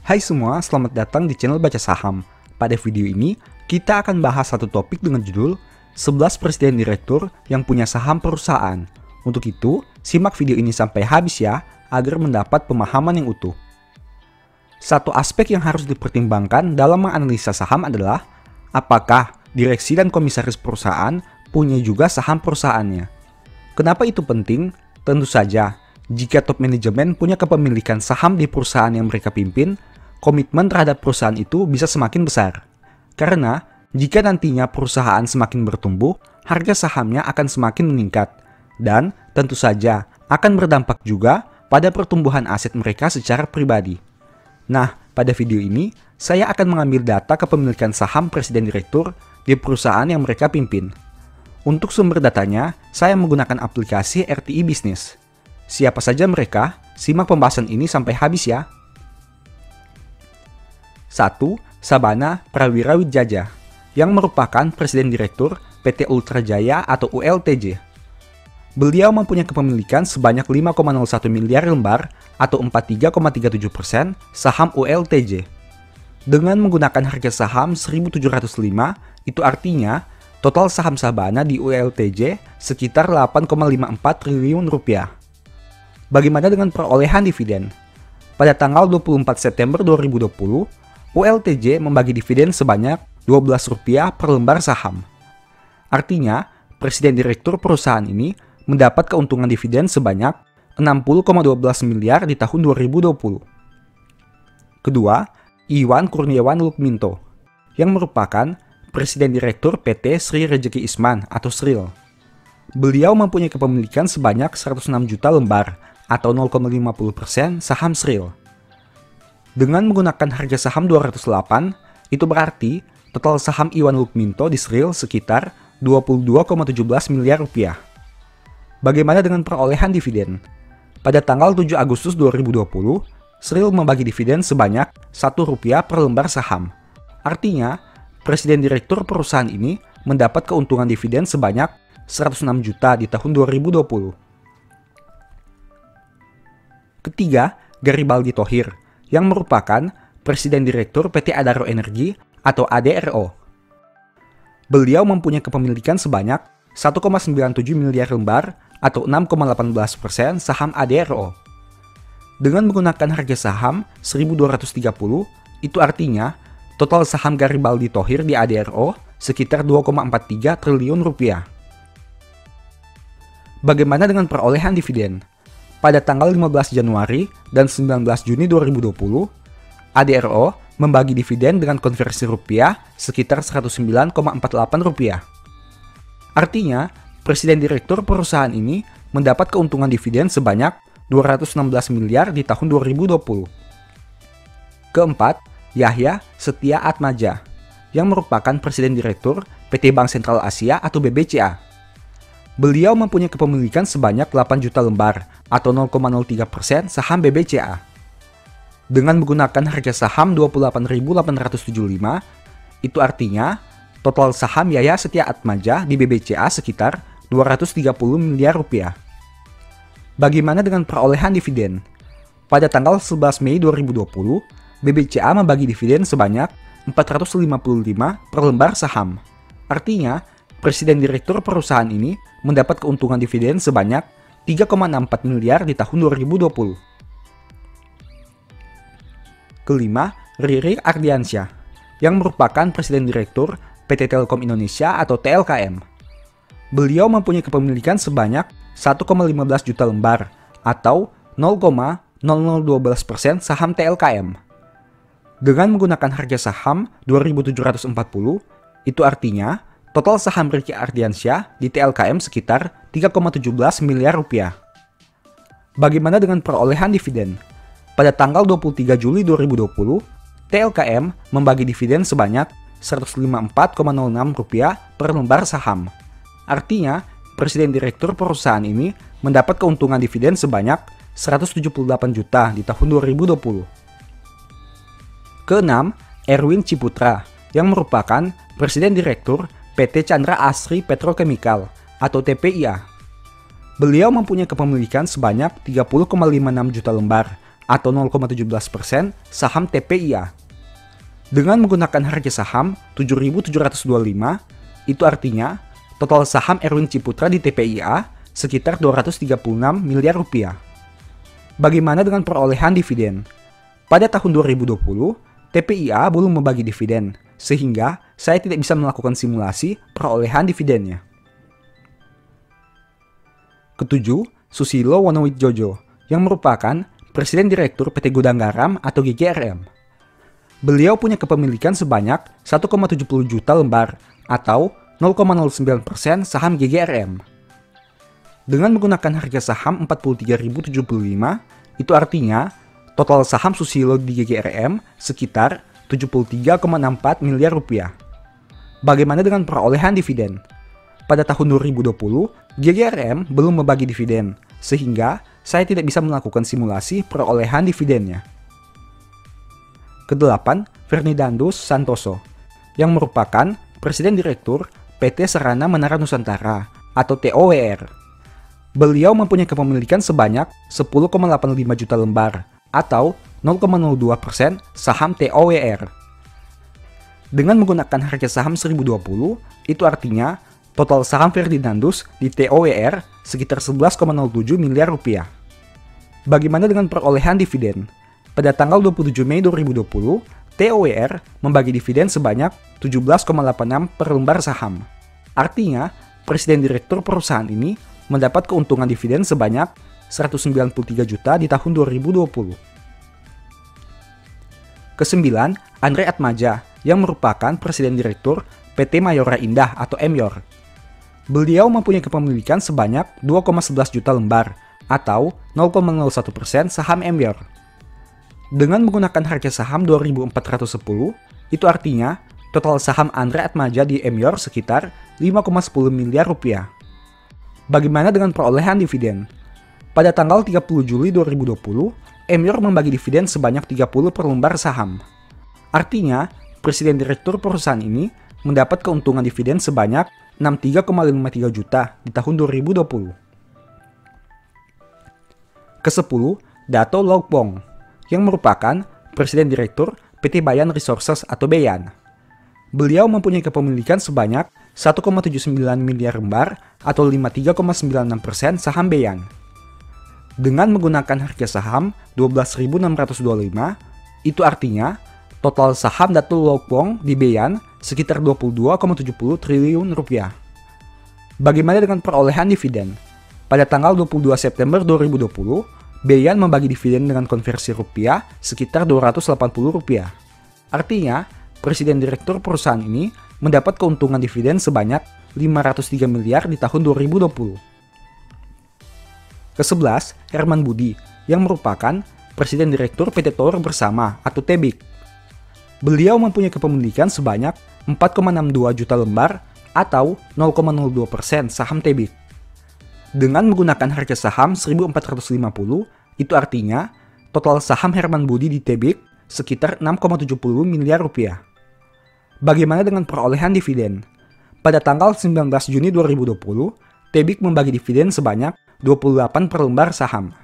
Hai semua, selamat datang di channel Baca Saham. Pada video ini, kita akan bahas satu topik dengan judul 11 presiden direktur yang punya saham perusahaan. Untuk itu, simak video ini sampai habis ya, agar mendapat pemahaman yang utuh. Satu aspek yang harus dipertimbangkan dalam menganalisa saham adalah apakah direksi dan komisaris perusahaan punya juga saham perusahaannya. Kenapa itu penting? Tentu saja, jika top manajemen punya kepemilikan saham di perusahaan yang mereka pimpin, komitmen terhadap perusahaan itu bisa semakin besar. Karena, jika nantinya perusahaan semakin bertumbuh, harga sahamnya akan semakin meningkat. Dan, tentu saja, akan berdampak juga pada pertumbuhan aset mereka secara pribadi. Nah, pada video ini, saya akan mengambil data kepemilikan saham presiden direktur di perusahaan yang mereka pimpin. Untuk sumber datanya, saya menggunakan aplikasi RTI Business. Siapa saja mereka? Simak pembahasan ini sampai habis ya. 1. Sabana Prawira Wijaya, yang merupakan presiden direktur PT Ultra Jaya atau ULTJ. Beliau mempunyai kepemilikan sebanyak 5,01 miliar lembar atau 43,37% saham ULTJ. Dengan menggunakan harga saham 1.705, itu artinya total saham Sabana di ULTJ sekitar 8,54 triliun rupiah. Bagaimana dengan perolehan dividen? Pada tanggal 24 September 2020, ULTJ membagi dividen sebanyak Rp12 per lembar saham. Artinya, presiden direktur perusahaan ini mendapat keuntungan dividen sebanyak 60,12 miliar di tahun 2020. Kedua, Iwan Kurniawan Lukminto, yang merupakan presiden direktur PT Sri Rejeki Isman atau SRIL. Beliau mempunyai kepemilikan sebanyak 106 juta lembar atau 0,50% saham SRIL. Dengan menggunakan harga saham 208, itu berarti total saham Iwan Lukminto di SRIL sekitar 22,17 miliar rupiah. Bagaimana dengan perolehan dividen? Pada tanggal 7 Agustus 2020, SRIL membagi dividen sebanyak Rp1 per lembar saham. Artinya, presiden direktur perusahaan ini mendapat keuntungan dividen sebanyak 106 juta di tahun 2020. Ketiga, Garibaldi Thohir, yang merupakan presiden direktur PT Adaro Energi atau ADRO. Beliau mempunyai kepemilikan sebanyak 1,97 miliar lembar atau 6,18% saham ADRO. Dengan menggunakan harga saham 1.230, itu artinya total saham Garibaldi Thohir di ADRO sekitar 2,43 triliun rupiah. Bagaimana dengan perolehan dividen? Pada tanggal 15 Januari dan 19 Juni 2020, ADRO membagi dividen dengan konversi rupiah sekitar 109,48 rupiah. Artinya, presiden direktur perusahaan ini mendapat keuntungan dividen sebanyak 216 miliar di tahun 2020. Keempat, Yahya Setia Atmaja, yang merupakan presiden direktur PT Bank Sentral Asia atau BBCA. Beliau mempunyai kepemilikan sebanyak 8 juta lembar atau 0,03% saham BBCA. Dengan menggunakan harga saham 28.875, itu artinya total saham Yahya Setia Atmaja di BBCA sekitar 230 miliar rupiah. Bagaimana dengan perolehan dividen? Pada tanggal 11 Mei 2020, BBCA membagi dividen sebanyak 455 per lembar saham. Artinya, presiden direktur perusahaan ini mendapat keuntungan dividen sebanyak 3,64 miliar di tahun 2020. Kelima, Riri Ardiansyah, yang merupakan presiden direktur PT Telkom Indonesia atau TLKM. Beliau mempunyai kepemilikan sebanyak 1,15 juta lembar atau 0,0012% saham TLKM. Dengan menggunakan harga saham 2.740, itu artinya total saham Riri Ardiansyah di TLKM sekitar 3,17 miliar rupiah. Bagaimana dengan perolehan dividen? Pada tanggal 23 Juli 2020, TLKM membagi dividen sebanyak Rp154,06 per lembar saham. Artinya, presiden direktur perusahaan ini mendapat keuntungan dividen sebanyak 178 juta di tahun 2020. Keenam, Erwin Ciputra, yang merupakan presiden direktur PT Chandra Asri Petrochemical atau TPIA. Beliau mempunyai kepemilikan sebanyak 30,56 juta lembar atau 0,17% saham TPIA. Dengan menggunakan harga saham 7.725, itu artinya total saham Erwin Ciputra di TPIA sekitar 236 miliar rupiah. Bagaimana dengan perolehan dividen? Pada tahun 2020, TPIA belum membagi dividen, sehingga saya tidak bisa melakukan simulasi perolehan dividennya. Ketujuh, Susilo Wonowijojo, yang merupakan Presiden Direktur PT Gudang Garam atau GGRM. Beliau punya kepemilikan sebanyak 1,70 juta lembar atau 0,09% saham GGRM. Dengan menggunakan harga saham 43.075, itu artinya total saham Susilo di GGRM sekitar 73,64 miliar rupiah. Bagaimana dengan perolehan dividen? Pada tahun 2020, GGRM belum membagi dividen, sehingga saya tidak bisa melakukan simulasi perolehan dividennya. Kedelapan, Ferdinandus Santoso, yang merupakan Presiden Direktur PT Sarana Menara Nusantara atau TOWR. Beliau mempunyai kepemilikan sebanyak 10,85 juta lembar atau 0,02% saham TOWR. Dengan menggunakan harga saham 1020, itu artinya total saham Ferdinandus di TOWR sekitar 11,07 miliar rupiah. Bagaimana dengan perolehan dividen? Pada tanggal 27 Mei 2020, TOWR membagi dividen sebanyak 17,86 per lembar saham. Artinya, Presiden Direktur perusahaan ini mendapat keuntungan dividen sebanyak 193 juta di tahun 2020. Kesembilan, Andre Atmaja, yang merupakan Presiden Direktur PT Mayora Indah atau MYOR. Beliau mempunyai kepemilikan sebanyak 2,11 juta lembar atau 0,01% saham MYOR. Dengan menggunakan harga saham 2.410, itu artinya total saham Andre Atmaja di MYOR sekitar 5,10 miliar rupiah. Bagaimana dengan perolehan dividen? Pada tanggal 30 Juli 2020, MYOR membagi dividen sebanyak 30 per lembar saham. Artinya, Presiden Direktur perusahaan ini mendapat keuntungan dividen sebanyak 63,53 juta di tahun 2020. Ke-10, Dato Logbong, yang merupakan Presiden Direktur PT Bayan Resources atau BEYAN. Beliau mempunyai kepemilikan sebanyak 1,79 miliar lembar atau 53,96% saham BEYAN. Dengan menggunakan harga saham 12.625, itu artinya total saham Dato Logbong di BEYAN sekitar 22,70 triliun rupiah. Bagaimana dengan perolehan dividen? Pada tanggal 22 September 2020, BEYAN membagi dividen dengan konversi rupiah sekitar 280 rupiah. Artinya, Presiden Direktur perusahaan ini mendapat keuntungan dividen sebanyak 503 miliar di tahun 2020. Ke-11, Herman Budi, yang merupakan Presiden Direktur PT Tower Bersama atau TBIK. Beliau mempunyai kepemilikan sebanyak 4,62 juta lembar atau 0,02% saham TBIK. Dengan menggunakan harga saham 1.450, itu artinya total saham Herman Budi di TBIK sekitar 6,70 miliar rupiah. Bagaimana dengan perolehan dividen? Pada tanggal 19 Juni 2020, TBIK membagi dividen sebanyak 28 per lembar saham.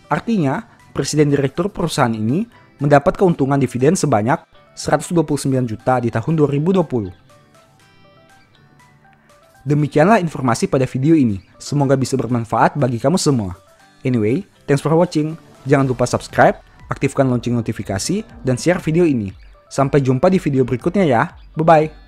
Artinya, Presiden Direktur perusahaan ini mendapat keuntungan dividen sebanyak 129 juta di tahun 2020. Demikianlah informasi pada video ini. Semoga bisa bermanfaat bagi kamu semua. Anyway, thanks for watching. Jangan lupa subscribe, aktifkan lonceng notifikasi, dan share video ini. Sampai jumpa di video berikutnya ya. Bye-bye.